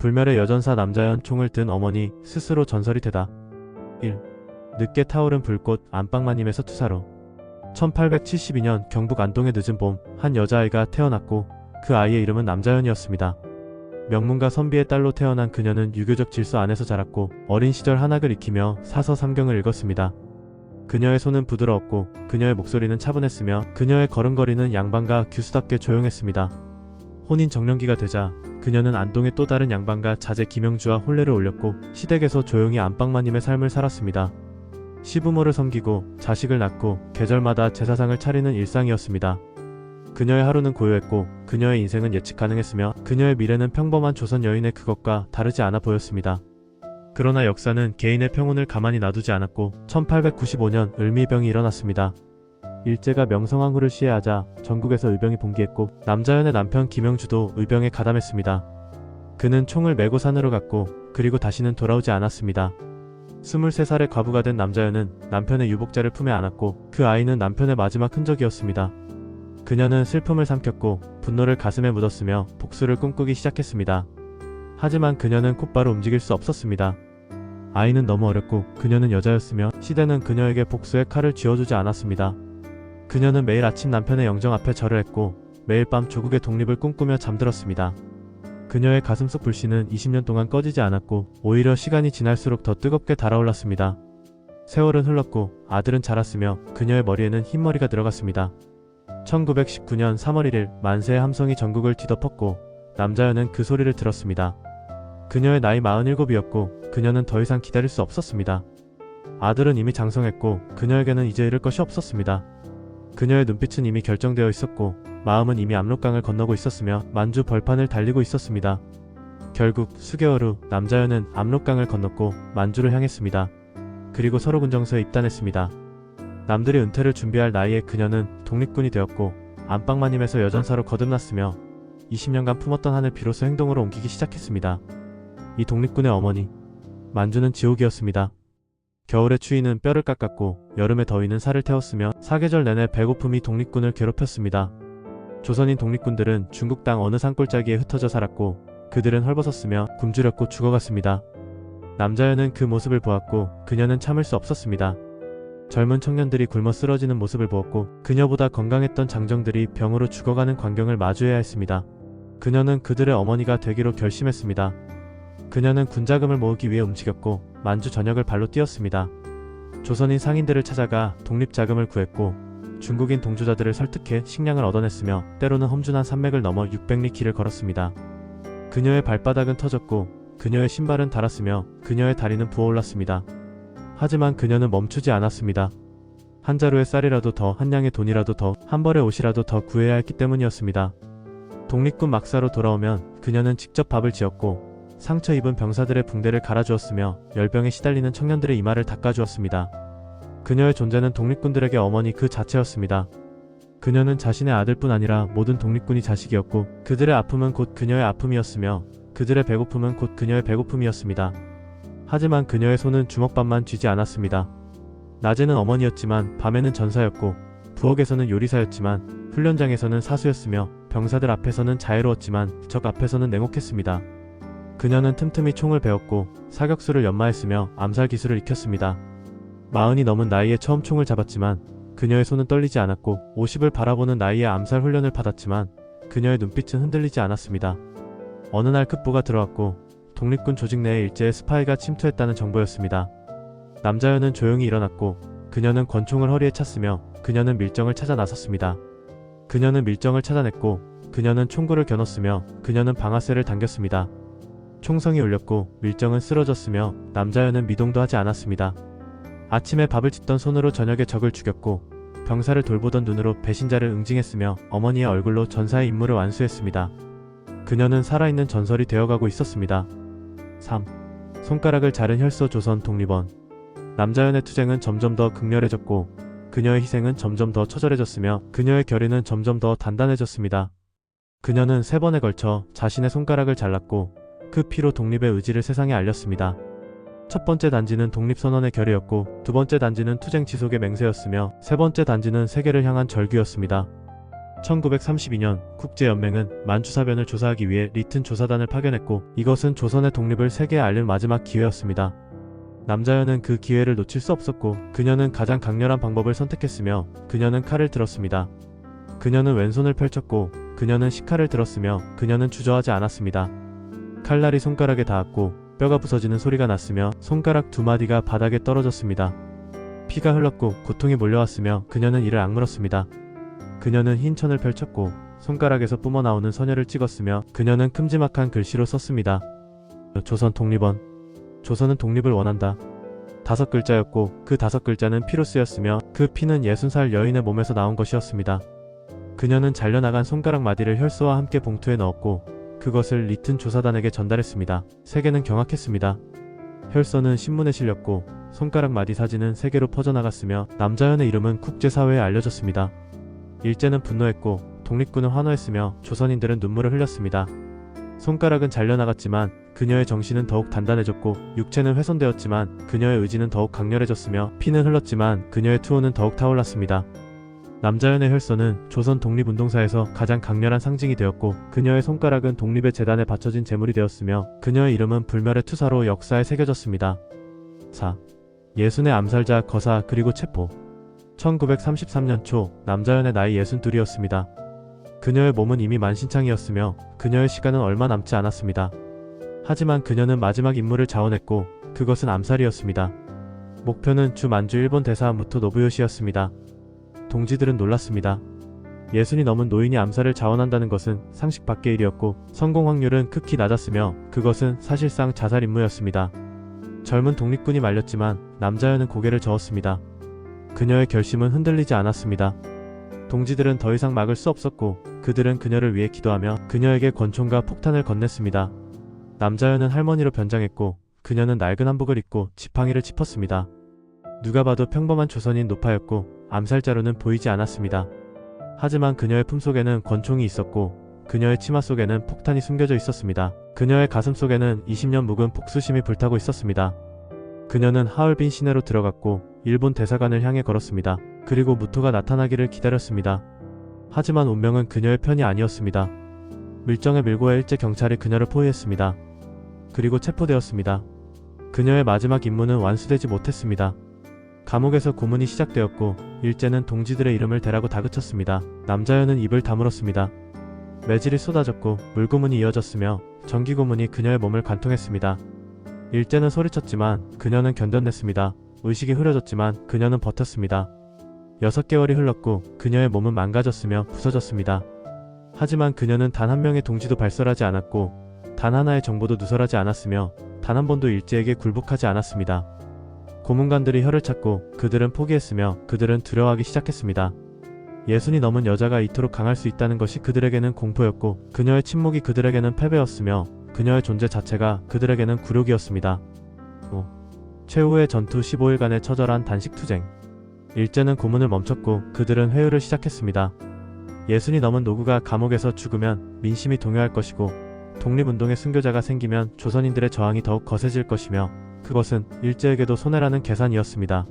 불멸의 여전사 남자연 총을 든 어머니 스스로 전설이 되다. 1. 늦게 타오른 불꽃 안방마님에서 투사로 1872년 경북 안동의 늦은 봄 한 여자아이가 태어났고 그 아이의 이름은 남자연이었습니다. 명문가 선비의 딸로 태어난 그녀는 유교적 질서 안에서 자랐고 어린 시절 한학을 익히며 사서 삼경을 읽었습니다. 그녀의 손은 부드러웠고 그녀의 목소리는 차분했으며 그녀의 걸음걸이는 양반가 규수답게 조용했습니다. 혼인 정년기가 되자 그녀는 안동의 또 다른 양반가 자제 김영주와 혼례를 올렸고 시댁에서 조용히 안방마님의 삶을 살았습니다. 시부모를 섬기고 자식을 낳고 계절마다 제사상을 차리는 일상이었습니다. 그녀의 하루는 고요했고 그녀의 인생은 예측 가능했으며 그녀의 미래는 평범한 조선 여인의 그것과 다르지 않아 보였습니다. 그러나 역사는 개인의 평온을 가만히 놔두지 않았고 1895년 을미병이 일어났습니다. 일제가 명성황후를 시해하자 전국에서 의병이 봉기했고 남자연의 남편 김영주도 의병에 가담했습니다. 그는 총을 메고 산으로 갔고 그리고 다시는 돌아오지 않았습니다. 23살의 과부가 된 남자연은 남편의 유복자를 품에 안았고 그 아이는 남편의 마지막 흔적이었습니다. 그녀는 슬픔을 삼켰고 분노를 가슴에 묻었으며 복수를 꿈꾸기 시작했습니다. 하지만 그녀는 곧바로 움직일 수 없었습니다. 아이는 너무 어렸고 그녀는 여자였으며 시대는 그녀에게 복수의 칼을 쥐어주지 않았습니다. 그녀는 매일 아침 남편의 영정 앞에 절을 했고 매일 밤 조국의 독립을 꿈꾸며 잠들었습니다. 그녀의 가슴속 불씨는 20년 동안 꺼지지 않았고 오히려 시간이 지날수록 더 뜨겁게 달아올랐습니다. 세월은 흘렀고 아들은 자랐으며 그녀의 머리에는 흰머리가 들어갔습니다. 1919년 3월 1일 만세의 함성이 전국을 뒤덮었고 남자연은 그 소리를 들었습니다. 그녀의 나이 47이었고 그녀는 더 이상 기다릴 수 없었습니다. 아들은 이미 장성했고 그녀에게는 이제 잃을 것이 없었습니다. 그녀의 눈빛은 이미 결정되어 있었고 마음은 이미 압록강을 건너고 있었으며 만주 벌판을 달리고 있었습니다. 결국 수개월 후 남자연은 압록강을 건넜고 만주를 향했습니다. 그리고 서로군정서에 입단했습니다. 남들이 은퇴를 준비할 나이에 그녀는 독립군이 되었고 안방마님에서 여전사로 거듭났으며 20년간 품었던 한을 비로소 행동으로 옮기기 시작했습니다. 이 독립군의 어머니 만주는 지옥이었습니다. 겨울의 추위는 뼈를 깎았고 여름의 더위는 살을 태웠으며 사계절 내내 배고픔이 독립군을 괴롭혔습니다. 조선인 독립군들은 중국 땅 어느 산골짜기에 흩어져 살았고 그들은 헐벗었으며 굶주렸고 죽어갔습니다. 남자연은 그 모습을 보았고 그녀는 참을 수 없었습니다. 젊은 청년들이 굶어 쓰러지는 모습을 보았고 그녀보다 건강했던 장정들이 병으로 죽어가는 광경을 마주해야 했습니다. 그녀는 그들의 어머니가 되기로 결심했습니다. 그녀는 군자금을 모으기 위해 움직였고 만주 전역을 발로 뛰었습니다. 조선인 상인들을 찾아가 독립자금을 구했고 중국인 동조자들을 설득해 식량을 얻어냈으며 때로는 험준한 산맥을 넘어 600리 길을 걸었습니다. 그녀의 발바닥은 터졌고 그녀의 신발은 닳았으며 그녀의 다리는 부어올랐습니다. 하지만 그녀는 멈추지 않았습니다. 한 자루의 쌀이라도 더, 한 양의 돈이라도 더, 한 벌의 옷이라도 더 구해야 했기 때문이었습니다. 독립군 막사로 돌아오면 그녀는 직접 밥을 지었고 상처 입은 병사들의 붕대를 갈아주었으며 열병에 시달리는 청년들의 이마를 닦아주었습니다. 그녀의 존재는 독립군들에게 어머니 그 자체였습니다. 그녀는 자신의 아들뿐 아니라 모든 독립군이 자식이었고 그들의 아픔은 곧 그녀의 아픔이었으며 그들의 배고픔은 곧 그녀의 배고픔이었습니다. 하지만 그녀의 손은 주먹밥만 쥐지 않았습니다. 낮에는 어머니였지만 밤에는 전사였고 부엌에서는 요리사였지만 훈련장에서는 사수였으며 병사들 앞에서는 자애로웠지만 적 앞에서는 냉혹했습니다. 그녀는 틈틈이 총을 배웠고 사격수를 연마했으며 암살 기술을 익혔습니다. 40이 넘은 나이에 처음 총을 잡았지만 그녀의 손은 떨리지 않았고 50을 바라보는 나이에 암살 훈련을 받았지만 그녀의 눈빛은 흔들리지 않았습니다. 어느 날 급보가 들어왔고 독립군 조직 내에 일제의 스파이가 침투했다는 정보였습니다. 남자연은 조용히 일어났고 그녀는 권총을 허리에 찼으며 그녀는 밀정을 찾아 나섰습니다. 그녀는 밀정을 찾아냈고 그녀는 총구를 겨눴으며 그녀는 방아쇠를 당겼습니다. 총성이 울렸고 밀정은 쓰러졌으며 남자연은 미동도 하지 않았습니다. 아침에 밥을 짓던 손으로 저녁에 적을 죽였고 병사를 돌보던 눈으로 배신자를 응징했으며 어머니의 얼굴로 전사의 임무를 완수했습니다. 그녀는 살아있는 전설이 되어가고 있었습니다. 3. 손가락을 자른 혈서 조선 독립원. 남자연의 투쟁은 점점 더 극렬해졌고 그녀의 희생은 점점 더 처절해졌으며 그녀의 결의는 점점 더 단단해졌습니다. 그녀는 3번에 걸쳐 자신의 손가락을 잘랐고 그 피로 독립의 의지를 세상에 알렸습니다. 첫 번째 단지는 독립선언의 결의였고 두 번째 단지는 투쟁 지속의 맹세였으며 세 번째 단지는 세계를 향한 절규였습니다. 1932년 국제연맹은 만주사변을 조사하기 위해 리튼 조사단을 파견했고 이것은 조선의 독립을 세계에 알릴 마지막 기회였습니다. 남자연은 그 기회를 놓칠 수 없었고 그녀는 가장 강렬한 방법을 선택했으며 그녀는 칼을 들었습니다. 그녀는 왼손을 펼쳤고 그녀는 식칼을 들었으며 그녀는 주저하지 않았습니다. 칼날이 손가락에 닿았고 뼈가 부서지는 소리가 났으며 손가락 두 마디가 바닥에 떨어졌습니다. 피가 흘렀고 고통이 몰려왔으며 그녀는 이를 악물었습니다. 그녀는 흰 천을 펼쳤고 손가락에서 뿜어나오는 선혈을 찍었으며 그녀는 큼지막한 글씨로 썼습니다. 조선 독립원. 조선은 독립을 원한다. 5글자였고 그 5글자는 피로 쓰였으며 그 피는 60살 여인의 몸에서 나온 것이었습니다. 그녀는 잘려나간 손가락 마디를 혈서와 함께 봉투에 넣었고 그것을 리튼 조사단에게 전달했습니다. 세계는 경악했습니다. 혈서는 신문에 실렸고 손가락 마디 사진은 세계로 퍼져나갔으며 남자연의 이름은 국제사회에 알려졌습니다. 일제는 분노했고 독립군은 환호했으며 조선인들은 눈물을 흘렸습니다. 손가락은 잘려나갔지만 그녀의 정신은 더욱 단단해졌고 육체는 훼손되었지만 그녀의 의지는 더욱 강렬해졌으며 피는 흘렀지만 그녀의 투혼은 더욱 타올랐습니다. 남자연의 혈서는 조선 독립운동사에서 가장 강렬한 상징이 되었고 그녀의 손가락은 독립의 재단에 바쳐진 제물이 되었으며 그녀의 이름은 불멸의 투사로 역사에 새겨졌습니다. 4. 예순의 암살자 거사 그리고 체포. 1933년 초 남자연의 나이 62이었습니다. 그녀의 몸은 이미 만신창이었으며 그녀의 시간은 얼마 남지 않았습니다. 하지만 그녀는 마지막 임무를 자원했고 그것은 암살이었습니다. 목표는 주 만주 일본 대사 무토 노부요시였습니다. 동지들은 놀랐습니다. 60이 넘은 노인이 암살을 자원한다는 것은 상식 밖의 일이었고 성공 확률은 극히 낮았으며 그것은 사실상 자살 임무였습니다. 젊은 독립군이 말렸지만 남자연은 고개를 저었습니다. 그녀의 결심은 흔들리지 않았습니다. 동지들은 더 이상 막을 수 없었고 그들은 그녀를 위해 기도하며 그녀에게 권총과 폭탄을 건넸습니다. 남자연은 할머니로 변장했고 그녀는 낡은 한복을 입고 지팡이를 짚었습니다. 누가 봐도 평범한 조선인 노파였고 암살자로는 보이지 않았습니다. 하지만 그녀의 품속에는 권총이 있었고 그녀의 치마 속에는 폭탄이 숨겨져 있었습니다. 그녀의 가슴 속에는 20년 묵은 복수심이 불타고 있었습니다. 그녀는 하얼빈 시내로 들어갔고 일본 대사관을 향해 걸었습니다. 그리고 무토가 나타나기를 기다렸습니다. 하지만 운명은 그녀의 편이 아니었습니다. 밀정의 밀고에 일제 경찰이 그녀를 포위했습니다. 그리고 체포되었습니다. 그녀의 마지막 임무는 완수되지 못했습니다. 감옥에서 고문이 시작되었고 일제는 동지들의 이름을 대라고 다그쳤습니다. 남자연은 입을 다물었습니다. 매질이 쏟아졌고 물고문이 이어졌으며 전기고문이 그녀의 몸을 관통했습니다. 일제는 소리쳤지만 그녀는 견뎌냈습니다. 의식이 흐려졌지만 그녀는 버텼습니다. 6개월이 흘렀고 그녀의 몸은 망가졌으며 부서졌습니다. 하지만 그녀는 단 한 명의 동지도 발설하지 않았고 단 하나의 정보도 누설하지 않았으며 단 한 번도 일제에게 굴복하지 않았습니다. 고문관들이 혀를 찾고 그들은 포기했으며 그들은 두려워하기 시작했습니다. 60이 넘은 여자가 이토록 강할 수 있다는 것이 그들에게는 공포였고 그녀의 침묵이 그들에게는 패배였으며 그녀의 존재 자체가 그들에게는 굴욕이었습니다. 5. 최후의 전투 15일간의 처절한 단식투쟁. 일제는 고문을 멈췄고 그들은 회유를 시작했습니다. 60이 넘은 노구가 감옥에서 죽으면 민심이 동요할 것이고 독립운동의 순교자가 생기면 조선인들의 저항이 더욱 거세질 것이며 그것은 일제에게도 손해라는 계산이었습니다.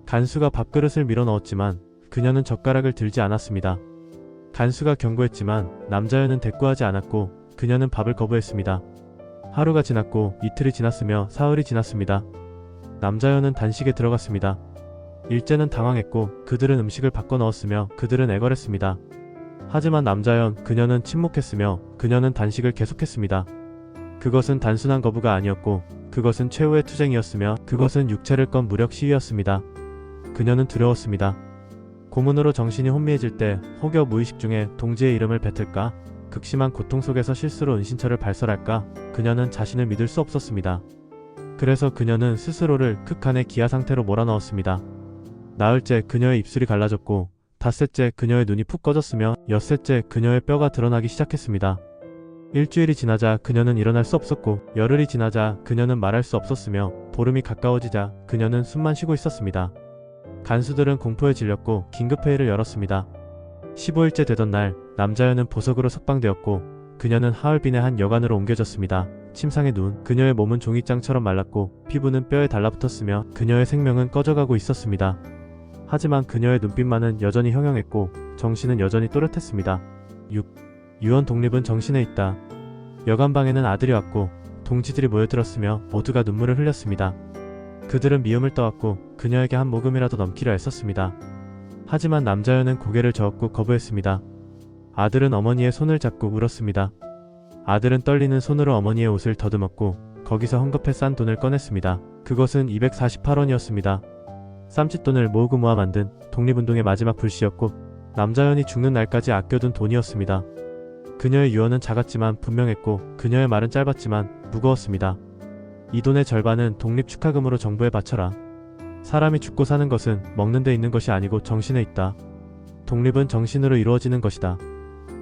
간수가 밥그릇을 밀어넣었지만 그녀는 젓가락을 들지 않았습니다. 간수가 경고했지만 남자연은 대꾸하지 않았고 그녀는 밥을 거부했습니다. 하루가 지났고 이틀이 지났으며 사흘이 지났습니다. 남자연은 단식에 들어갔습니다. 일제는 당황했고 그들은 음식을 바꿔 넣었으며 그들은 애걸했습니다. 하지만 남자연, 그녀는 침묵했으며 그녀는 단식을 계속했습니다. 그것은 단순한 거부가 아니었고 그것은 최후의 투쟁이었으며 그것은 육체를 건 무력 시위였습니다. 그녀는 두려웠습니다. 고문으로 정신이 혼미해질 때 혹여 무의식 중에 동지의 이름을 뱉을까? 극심한 고통 속에서 실수로 은신처를 발설할까? 그녀는 자신을 믿을 수 없었습니다. 그래서 그녀는 스스로를 극한의 기아 상태로 몰아넣었습니다. 나흘째 그녀의 입술이 갈라졌고 닷새째 그녀의 눈이 푹 꺼졌으며 엿새째 그녀의 뼈가 드러나기 시작했습니다. 일주일이 지나자 그녀는 일어날 수 없었고 열흘이 지나자 그녀는 말할 수 없었으며 보름이 가까워지자 그녀는 숨만 쉬고 있었습니다. 간수들은 공포에 질렸고 긴급회의를 열었습니다. 15일째 되던 날 남자연은 보석으로 석방되었고 그녀는 하얼빈의 한 여관으로 옮겨졌습니다. 침상에 누운 그녀의 몸은 종이장처럼 말랐고 피부는 뼈에 달라붙었으며 그녀의 생명은 꺼져가고 있었습니다. 하지만 그녀의 눈빛만은 여전히 형형했고 정신은 여전히 또렷했습니다. 6. 유언 독립은 정신에 있다. 여관방에는 아들이 왔고 동지들이 모여들었으며 모두가 눈물을 흘렸습니다. 그들은 미움을 떠왔고 그녀에게 한 모금이라도 넘기려 애썼습니다. 하지만 남자여는 고개를 저었고 거부했습니다. 아들은 어머니의 손을 잡고 울었습니다. 아들은 떨리는 손으로 어머니의 옷을 더듬었고 거기서 헝겊에 싼 돈을 꺼냈습니다. 그것은 248원이었습니다. 쌈짓돈을 모으고 모아 만든 독립운동의 마지막 불씨였고 남자연이 죽는 날까지 아껴둔 돈이었습니다. 그녀의 유언은 작았지만 분명했고 그녀의 말은 짧았지만 무거웠습니다. 이 돈의 절반은 독립 축하금으로 정부에 바쳐라. 사람이 죽고 사는 것은 먹는 데 있는 것이 아니고 정신에 있다. 독립은 정신으로 이루어지는 것이다.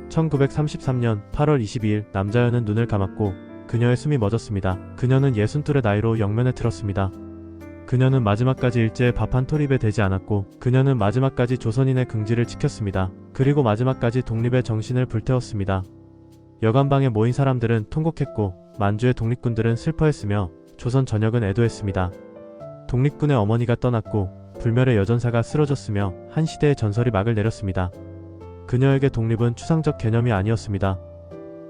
1933년 8월 22일 남자연은 눈을 감았고 그녀의 숨이 멎었습니다. 그녀는 62의 나이로 영면에 들었습니다. 그녀는 마지막까지 일제의 밥 한 토립에 되지 않았고 그녀는 마지막까지 조선인의 긍지를 지켰습니다. 그리고 마지막까지 독립의 정신을 불태웠습니다. 여관방에 모인 사람들은 통곡했고 만주의 독립군들은 슬퍼했으며 조선 전역은 애도했습니다. 독립군의 어머니가 떠났고 불멸의 여전사가 쓰러졌으며 한 시대의 전설이 막을 내렸습니다. 그녀에게 독립은 추상적 개념이 아니었습니다.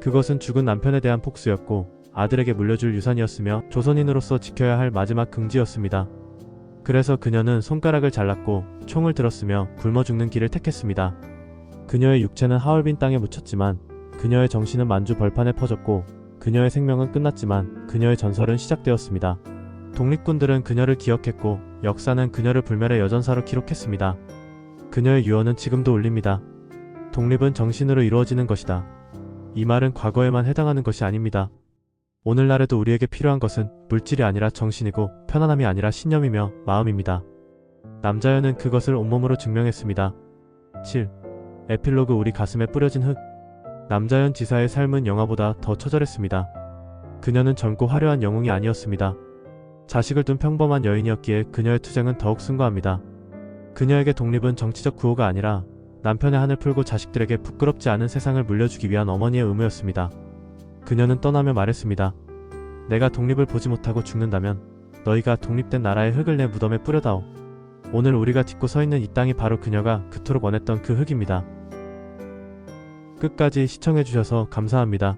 그것은 죽은 남편에 대한 폭수였고 아들에게 물려줄 유산이었으며 조선인으로서 지켜야 할 마지막 긍지였습니다. 그래서 그녀는 손가락을 잘랐고 총을 들었으며 굶어 죽는 길을 택했습니다. 그녀의 육체는 하얼빈 땅에 묻혔지만 그녀의 정신은 만주 벌판에 퍼졌고 그녀의 생명은 끝났지만 그녀의 전설은 시작되었습니다. 독립군들은 그녀를 기억했고 역사는 그녀를 불멸의 여전사로 기록했습니다. 그녀의 유언은 지금도 울립니다. 독립은 정신으로 이루어지는 것이다. 이 말은 과거에만 해당하는 것이 아닙니다. 오늘날에도 우리에게 필요한 것은 물질이 아니라 정신이고 편안함이 아니라 신념이며 마음입니다. 남자연은 그것을 온몸으로 증명했습니다. 7. 에필로그 우리 가슴에 뿌려진 흙. 남자연 지사의 삶은 영화보다 더 처절했습니다. 그녀는 젊고 화려한 영웅이 아니었습니다. 자식을 둔 평범한 여인이었기에 그녀의 투쟁은 더욱 숭고합니다. 그녀에게 독립은 정치적 구호가 아니라 남편의 한을 풀고 자식들에게 부끄럽지 않은 세상을 물려주기 위한 어머니의 의무였습니다. 그녀는 떠나며 말했습니다. 내가 독립을 보지 못하고 죽는다면 너희가 독립된 나라의 흙을 내 무덤에 뿌려다오. 오늘 우리가 딛고 서 있는 이 땅이 바로 그녀가 그토록 원했던 그 흙입니다. 끝까지 시청해주셔서 감사합니다.